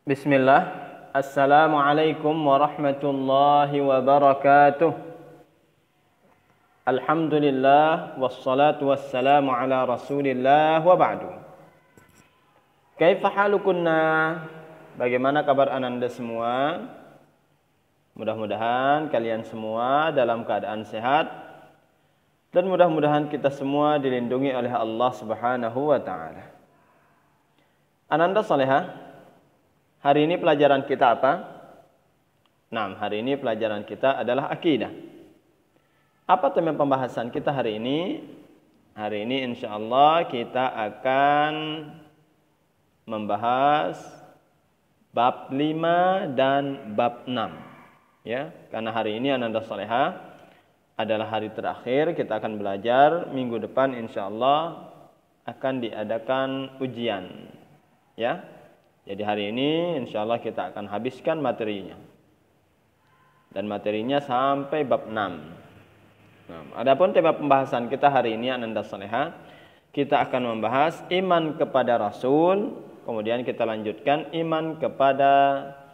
Bismillah. Assalamualaikum warahmatullahi wabarakatuh. Alhamdulillah wassalatu wassalamu ala Rasulillah wa ba'du. Kaifa halukunna? Bagaimana kabar ananda semua? Mudah-mudahan kalian semua dalam keadaan sehat dan mudah-mudahan kita semua dilindungi oleh Allah Subhanahu wa taala. Ananda salehah, hari ini pelajaran kita apa? Nah, hari ini pelajaran kita adalah akidah. Apa tema pembahasan kita hari ini? Hari ini insya Allah kita akan membahas bab 5 dan bab 6. Ya, karena hari ini ananda salehah adalah hari terakhir kita akan belajar. Minggu depan insya Allah akan diadakan ujian. Ya. Jadi hari ini insya Allah kita akan habiskan materinya. Dan materinya sampai bab 6. Nah, adapun tema pembahasan kita hari ini ananda salehah, kita akan membahas iman kepada Rasul, kemudian kita lanjutkan iman kepada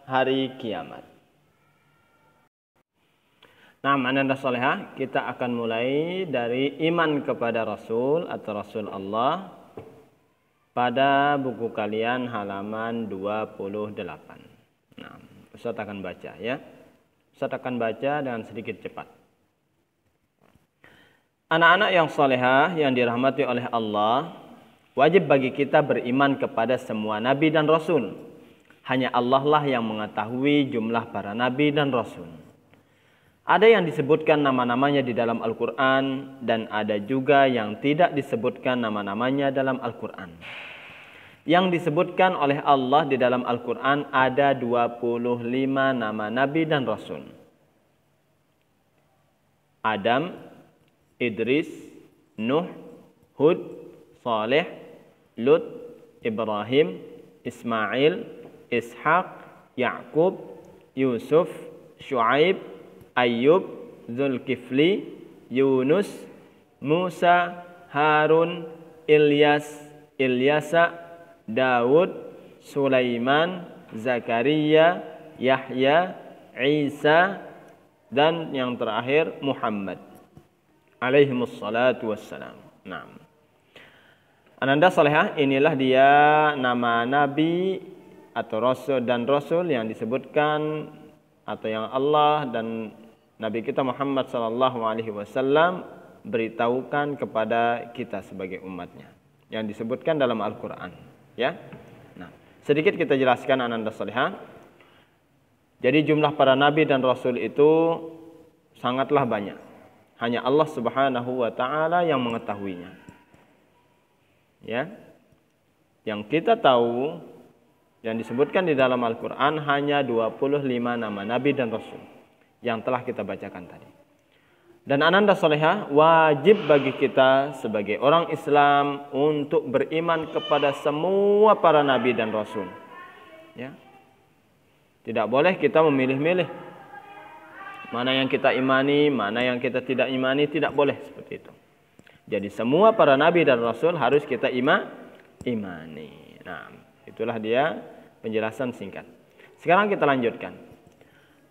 hari kiamat. Nah, ananda salehah, kita akan mulai dari iman kepada Rasul atau Rasul Allah pada buku kalian halaman 28. Nah, Ustaz akan baca ya. Ustaz akan baca dengan sedikit cepat. Anak-anak yang salehah yang dirahmati oleh Allah, wajib bagi kita beriman kepada semua nabi dan rasul. Hanya Allah lah yang mengetahui jumlah para nabi dan rasul. Ada yang disebutkan nama-namanya di dalam Al-Quran dan ada juga yang tidak disebutkan nama-namanya dalam Al-Quran. Yang disebutkan oleh Allah di dalam Al-Quran ada 25 nama Nabi dan Rasul. Adam, Idris, Nuh, Hud, Saleh, Lut, Ibrahim, Ismail, Ishaq, Ya'qub, Yusuf, Shu'aib, Ayyub, Zulkifli, Yunus, Musa, Harun, Ilyasa, Daud, Sulaiman, Zakaria, Yahya, Isa, dan yang terakhir Muhammad alaihimussalatu wassalam. Nah, ananda salehah, inilah dia nama nabi atau rasul dan rasul yang disebutkan atau yang Allah dan Nabi kita Muhammad sallallahu alaihi wasallam beritahukan kepada kita sebagai umatnya yang disebutkan dalam Al-Qur'an, ya. Nah, sedikit kita jelaskan ananda salehah. Jadi jumlah para nabi dan rasul itu sangatlah banyak. Hanya Allah Subhanahu wa taala yang mengetahuinya. Ya. Yang kita tahu yang disebutkan di dalam Al-Quran hanya 25 nama Nabi dan Rasul yang telah kita bacakan tadi. Dan ananda salehah, wajib bagi kita sebagai orang Islam untuk beriman kepada semua para Nabi dan Rasul. Ya. Tidak boleh kita memilih-milih mana yang kita imani, mana yang kita tidak imani, tidak boleh seperti itu. Jadi semua para Nabi dan Rasul harus kita imani. Nah, itulah dia penjelasan singkat. Sekarang kita lanjutkan.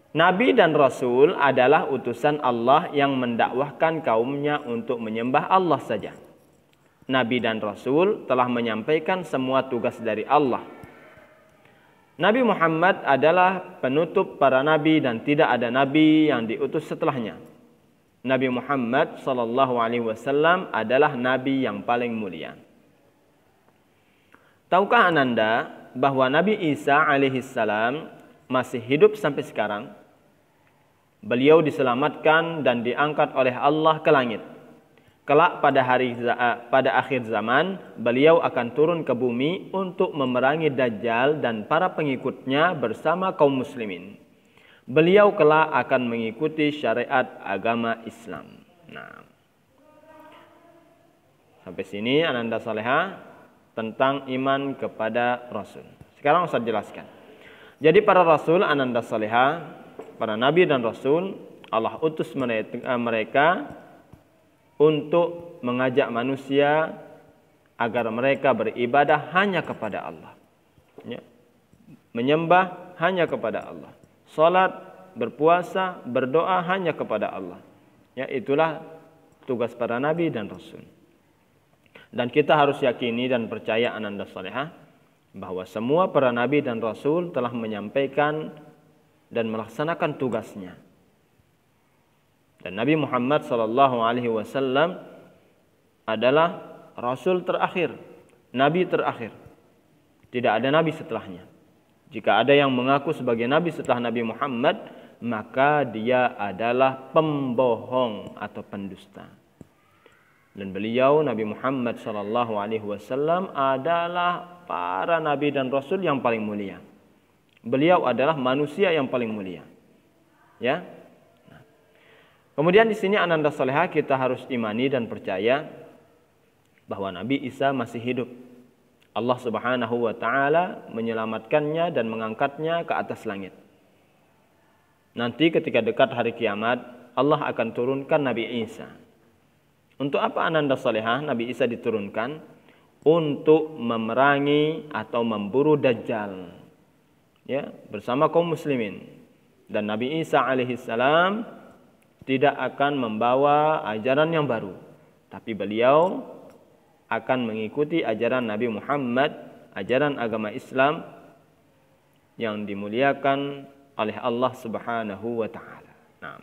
Nabi dan Rasul adalah utusan Allah yang mendakwahkan kaumnya untuk menyembah Allah saja. Nabi dan Rasul telah menyampaikan semua tugas dari Allah. Nabi Muhammad adalah penutup para nabi dan tidak ada nabi yang diutus setelahnya. Nabi Muhammad SAW adalah nabi yang paling mulia. Tahukah ananda bahwa Nabi Isa alaihissalam masih hidup sampai sekarang? Beliau diselamatkan dan diangkat oleh Allah ke langit. Kelak pada akhir zaman, beliau akan turun ke bumi untuk memerangi Dajjal dan para pengikutnya bersama kaum muslimin. Beliau kelak akan mengikuti syariat agama Islam. Nah, sampai sini ananda salehah tentang iman kepada Rasul. Sekarang saya jelaskan. Jadi para Rasul ananda salehah, para Nabi dan Rasul, Allah utus mereka untuk mengajak manusia agar mereka beribadah hanya kepada Allah. Ya. menyembah hanya kepada Allah. Salat, berpuasa, berdoa hanya kepada Allah. Ya, itulah tugas para nabi dan rasul. Dan kita harus yakini dan percaya ananda salihah bahwa semua para nabi dan rasul telah menyampaikan dan melaksanakan tugasnya. Dan Nabi Muhammad SAW adalah rasul terakhir, nabi terakhir. Tidak ada nabi setelahnya. Jika ada yang mengaku sebagai nabi setelah Nabi Muhammad, maka dia adalah pembohong atau pendusta. Dan beliau Nabi Muhammad SAW adalah para nabi dan rasul yang paling mulia. Beliau adalah manusia yang paling mulia. Ya. Nah. Kemudian di sini ananda salihah kita harus imani dan percaya bahwa Nabi Isa masih hidup. Allah Subhanahu wa taala menyelamatkannya dan mengangkatnya ke atas langit. Nanti ketika dekat hari kiamat, Allah akan turunkan Nabi Isa. Untuk apa ananda salihah Nabi Isa diturunkan? Untuk memerangi atau memburu Dajjal. Ya, bersama kaum muslimin. Dan Nabi Isa alaihissalam tidak akan membawa ajaran yang baru, tapi beliau akan mengikuti ajaran Nabi Muhammad, ajaran agama Islam yang dimuliakan oleh Allah Subhanahu wa taala. Nah,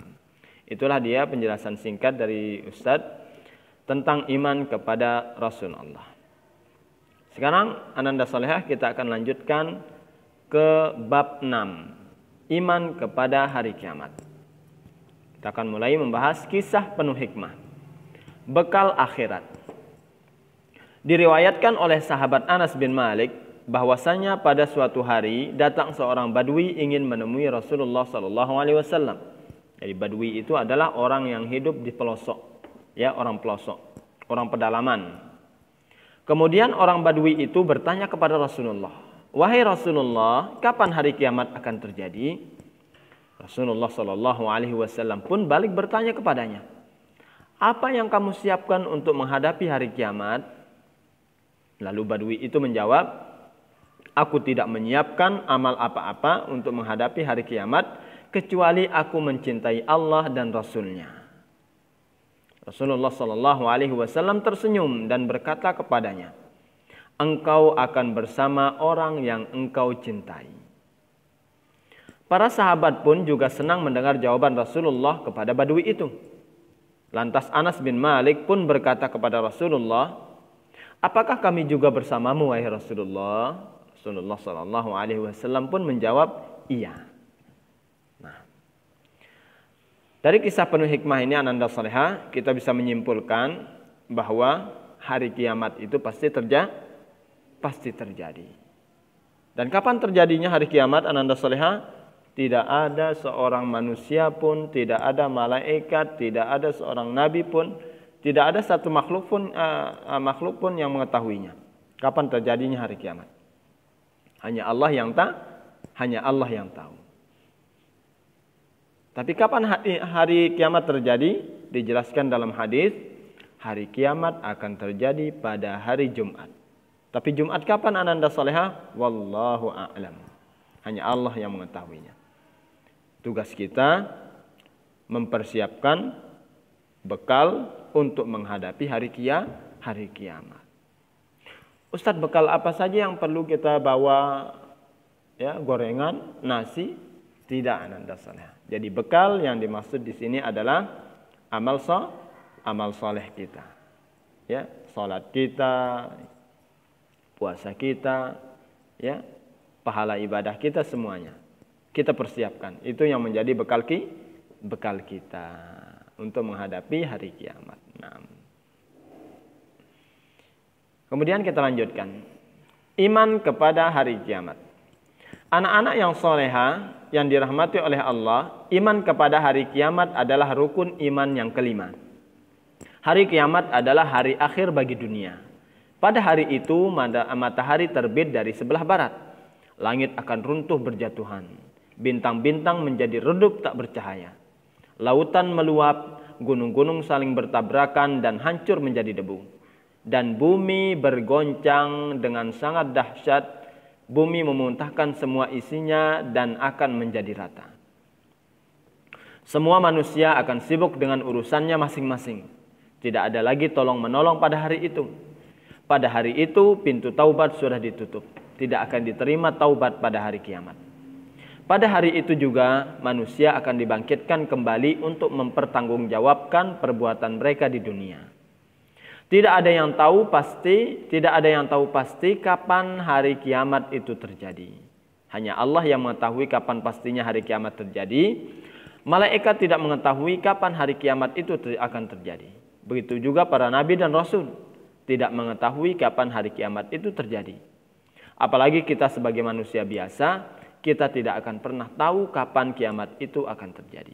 itulah dia penjelasan singkat dari Ustadz tentang iman kepada Rasul Allah. Sekarang ananda salihah kita akan lanjutkan ke bab 6, iman kepada hari kiamat. Kita akan mulai membahas kisah penuh hikmah, bekal akhirat. Diriwayatkan oleh sahabat Anas bin Malik bahwasanya pada suatu hari datang seorang badui ingin menemui Rasulullah SAW. Jadi badui itu adalah orang yang hidup di pelosok, ya, orang pelosok, orang pedalaman. Kemudian orang badui itu bertanya kepada Rasulullah, "Wahai Rasulullah, kapan hari kiamat akan terjadi?" Rasulullah SAW pun balik bertanya kepadanya, "Apa yang kamu siapkan untuk menghadapi hari kiamat?" Lalu badui itu menjawab, "Aku tidak menyiapkan amal apa-apa untuk menghadapi hari kiamat, kecuali aku mencintai Allah dan Rasul-Nya." Rasulullah SAW tersenyum dan berkata kepadanya, "Engkau akan bersama orang yang engkau cintai." Para sahabat pun juga senang mendengar jawaban Rasulullah kepada badui itu. Lantas Anas bin Malik pun berkata kepada Rasulullah, "Apakah kami juga bersamamu, wahai Rasulullah?" Rasulullah SAW pun menjawab, "Iya." Nah, dari kisah penuh hikmah ini ananda salihah kita bisa menyimpulkan bahwa hari kiamat itu pasti terjadi. Dan kapan terjadinya hari kiamat ananda salihah? Tidak ada seorang manusia pun, tidak ada malaikat, tidak ada seorang nabi pun, tidak ada satu makhluk pun yang mengetahuinya. Kapan terjadinya hari kiamat? Hanya Allah yang tahu. Tapi kapan hari kiamat terjadi? Dijelaskan dalam hadis, hari kiamat akan terjadi pada hari Jumat. Tapi Jumat kapan ananda salihah? Wallahu a'lam. Hanya Allah yang mengetahuinya. Tugas kita mempersiapkan bekal untuk menghadapi hari kiamat. Ustadz, bekal apa saja yang perlu kita bawa? Ya, gorengan, nasi? Tidak ananda salihah. Jadi bekal yang dimaksud di sini adalah amal soleh kita. Ya, salat kita, puasa kita, ya, pahala ibadah kita semuanya. Kita persiapkan. Itu yang menjadi bekal kita untuk menghadapi hari kiamat. Nah. Kemudian kita lanjutkan. Iman kepada hari kiamat. Anak-anak yang soleha yang dirahmati oleh Allah, iman kepada hari kiamat adalah rukun iman yang kelima. Hari kiamat adalah hari akhir bagi dunia. Pada hari itu matahari terbit dari sebelah barat. Langit akan runtuh berjatuhan. Bintang-bintang menjadi redup tak bercahaya. Lautan meluap, gunung-gunung saling bertabrakan dan hancur menjadi debu. Dan bumi bergoncang dengan sangat dahsyat Bumi memuntahkan semua isinya dan akan menjadi rata. Semua manusia akan sibuk dengan urusannya masing-masing. Tidak ada lagi tolong-menolong pada hari itu. Pada hari itu pintu taubat sudah ditutup. Tidak akan diterima taubat pada hari kiamat. Pada hari itu juga manusia akan dibangkitkan kembali untuk mempertanggungjawabkan perbuatan mereka di dunia. Tidak ada yang tahu pasti kapan hari kiamat itu terjadi. Hanya Allah yang mengetahui kapan pastinya hari kiamat terjadi. Malaikat tidak mengetahui kapan hari kiamat itu akan terjadi. Begitu juga para nabi dan rasul tidak mengetahui kapan hari kiamat itu terjadi. Apalagi kita sebagai manusia biasa, kita tidak akan pernah tahu kapan kiamat itu akan terjadi.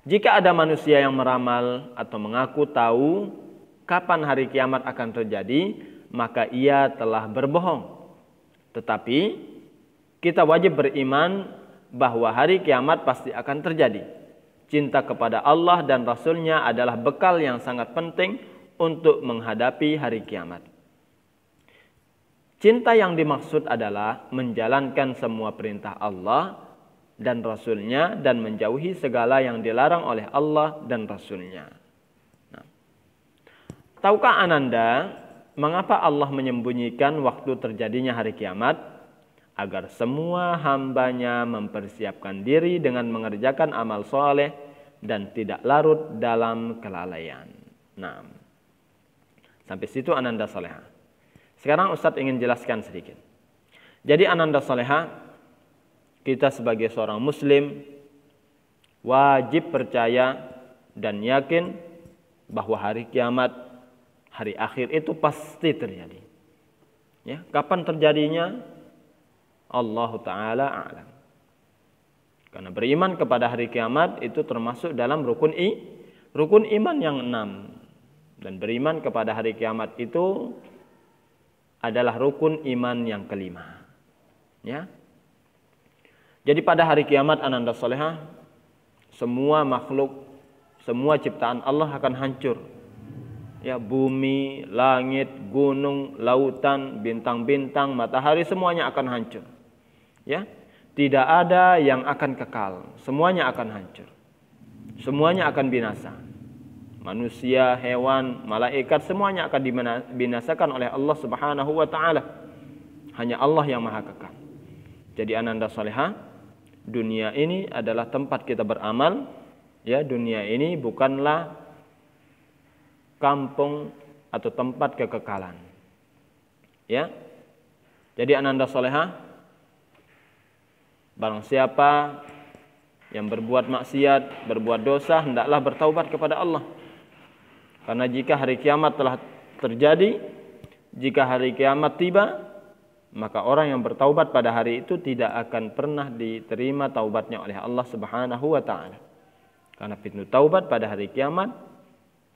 Jika ada manusia yang meramal atau mengaku tahu kapan hari kiamat akan terjadi, maka ia telah berbohong. Tetapi kita wajib beriman bahwa hari kiamat pasti akan terjadi. Cinta kepada Allah dan Rasul-Nya adalah bekal yang sangat penting untuk menghadapi hari kiamat. Cinta yang dimaksud adalah menjalankan semua perintah Allah dan Rasul-Nya dan menjauhi segala yang dilarang oleh Allah dan Rasul-Nya. Nah, tahukah Ananda mengapa Allah menyembunyikan waktu terjadinya hari kiamat? Agar semua hambanya mempersiapkan diri dengan mengerjakan amal soleh dan tidak larut dalam kelalaian. Nah, sampai situ Ananda Salehah. Sekarang Ustadz ingin jelaskan sedikit. Jadi Ananda Salehah, kita sebagai seorang muslim wajib percaya dan yakin bahwa hari kiamat, hari akhir itu pasti terjadi. Ya, kapan terjadinya? Allah Ta'ala a'lam. Karena beriman kepada hari kiamat itu termasuk dalam rukun iman yang 6. Dan beriman kepada hari kiamat itu adalah rukun iman yang kelima. Ya. Jadi pada hari kiamat Ananda Salehah, semua makhluk, semua ciptaan Allah akan hancur. Ya, bumi, langit, gunung, lautan, bintang-bintang, matahari semuanya akan hancur. Ya. Tidak ada yang akan kekal, semuanya akan hancur. Semuanya akan binasa. Manusia, hewan, malaikat semuanya akan dibinasakan oleh Allah Subhanahu wa taala. Hanya Allah yang Maha Kekal. Jadi Ananda Salehah, dunia ini adalah tempat kita beramal. Ya, dunia ini bukanlah kampung atau tempat kekekalan. Ya. Jadi Ananda Salehah, barang siapa yang berbuat maksiat, berbuat dosa, hendaklah bertaubat kepada Allah. Karena jika hari kiamat telah terjadi, jika hari kiamat tiba, maka orang yang bertaubat pada hari itu tidak akan pernah diterima taubatnya oleh Allah Subhanahu wa taala. Karena pintu taubat pada hari kiamat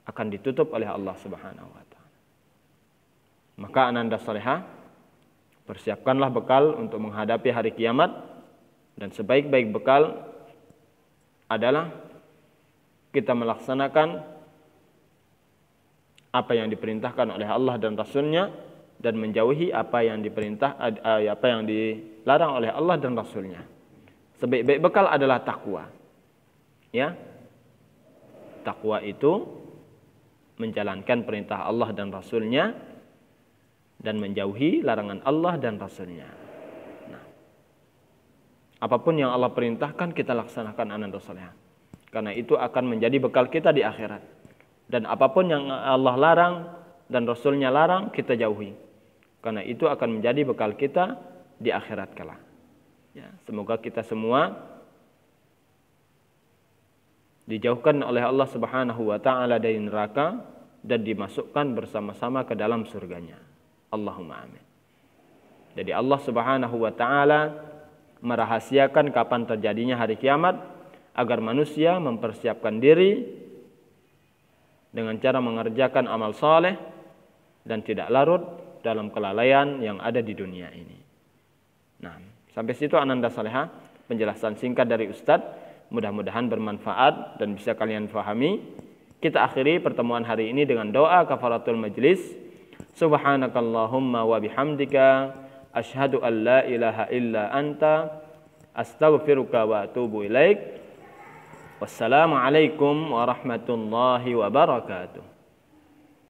akan ditutup oleh Allah Subhanahu wa taala. Maka Ananda Salehah, persiapkanlah bekal untuk menghadapi hari kiamat, dan sebaik-baik bekal adalah kita melaksanakan apa yang diperintahkan oleh Allah dan Rasul-Nya dan menjauhi apa yang dilarang oleh Allah dan Rasul-Nya. Sebaik-baik bekal adalah takwa. Ya. Takwa itu menjalankan perintah Allah dan Rasul-Nya dan menjauhi larangan Allah dan Rasul-Nya. Nah, apapun yang Allah perintahkan kita laksanakan Ananda Salehah. Karena itu akan menjadi bekal kita di akhirat. Dan apapun yang Allah larang dan Rasul-Nya larang, kita jauhi. Karena itu akan menjadi bekal kita di akhirat kelak. Ya, semoga kita semua dijauhkan oleh Allah Subhanahu wa taala dari neraka dan dimasukkan bersama-sama ke dalam surganya. Allahumma amin. Jadi Allah Subhanahu wa taala merahasiakan kapan terjadinya hari kiamat agar manusia mempersiapkan diri dengan cara mengerjakan amal saleh dan tidak larut dalam kelalaian yang ada di dunia ini. Nah, sampai situ Ananda Salehah penjelasan singkat dari Ustadz. Mudah-mudahan bermanfaat dan bisa kalian fahami. Kita akhiri pertemuan hari ini dengan doa kafaratul majlis. Subhanakallahumma wa bihamdika asyhadu an la ilaha illa anta astaghfiruka wa atubu ilaik. Wassalamualaikum warahmatullahi wabarakatuh.